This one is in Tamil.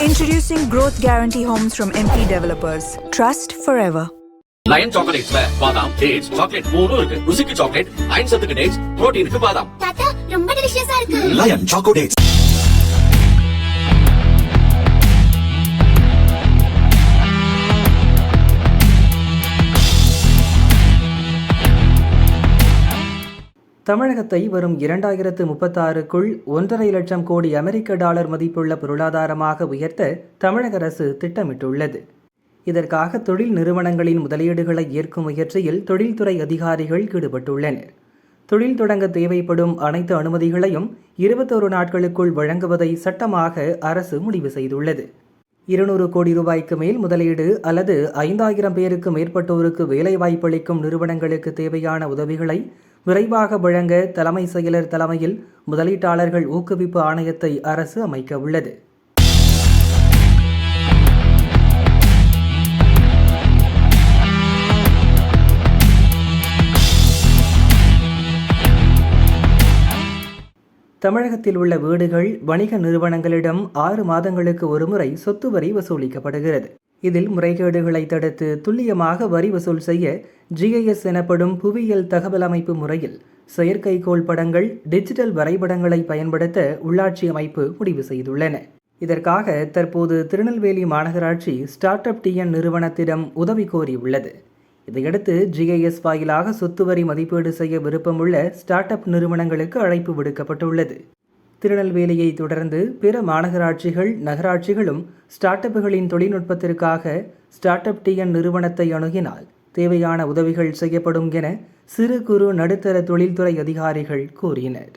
Introducing Growth Guarantee Homes from MP Developers. Trust forever. Lion சாக்லேட்ஸ்ல பாதாம், டேட்ஸ், சாக்லேட் மூணும் இருக்கு. ருசிக்கு சாக்லேட், அயன் சத்துக்கு டேட்ஸ், புரோட்டீனுக்கு பாதாம். தாத்தா ரொம்ப டெலிஷியஸா இருக்கு. Lion choco dates. தமிழகத்தை வரும் 2036க்குள் 1.5 லட்சம் கோடி அமெரிக்க டாலர் மதிப்புள்ள பொருளாதாரமாக உயர்த்த தமிழக அரசு திட்டமிட்டுள்ளது. இதற்காக தொழில் நிறுவனங்களின் முதலீடுகளை ஏற்கும் முயற்சியில் தொழில்துறை அதிகாரிகள் ஈடுபட்டுள்ளனர். தொழில் தொடங்க தேவைப்படும் அனைத்து அனுமதிகளையும் 21 நாட்களுக்குள் வழங்குவதை சட்டமாக அரசு முடிவு செய்துள்ளது. 200 கோடி ரூபாய்க்கு மேல் முதலீடு அல்லது 5000 பேருக்கு மேற்பட்டோருக்கு வேலைவாய்ப்பளிக்கும் நிறுவனங்களுக்கு தேவையான உதவிகளை விரைவாக வழங்க தலைமை செயலர் தலைமையில் முதலீட்டாளர்கள் ஊக்குவிப்பு ஆணையத்தை அரசு அமைக்க உள்ளது. தமிழகத்தில் உள்ள வீடுகள், வணிக நிறுவனங்களிடம் 6 மாதங்களுக்கு ஒருமுறை சொத்து வரி வசூலிக்கப்படுகிறது. இதில் முறைகேடுகளை தடுத்து துல்லியமாக வரி வசூல் செய்ய GIS எனப்படும் புவியியல் தகவல் அமைப்பு முறையில் செயற்கைக்கோள் படங்கள், டிஜிட்டல் வரைபடங்களை பயன்படுத்த உள்ளாட்சி அமைப்பு முடிவு செய்துள்ளன. இதற்காக தற்போது திருநெல்வேலி மாநகராட்சி ஸ்டார்ட் அப் TN நிறுவனத்திடம் உதவி கோரியுள்ளது. இதையடுத்து GIS வாயிலாக சொத்து வரி மதிப்பீடு செய்ய விருப்பமுள்ள ஸ்டார்ட் அப் நிறுவனங்களுக்கு அழைப்பு விடுக்கப்பட்டுள்ளது. திருநெல்வேலியை தொடர்ந்து பிற மாநகராட்சிகள், நகராட்சிகளும் ஸ்டார்ட் அப்புகளின் தொழில்நுட்பத்திற்காக ஸ்டார்ட் அப் TN நிறுவனத்தை அணுகினால் தேவையான உதவிகள் செய்யப்படும் என சிறு குறு நடுத்தர தொழில்துறை அதிகாரிகள் கூறினர்.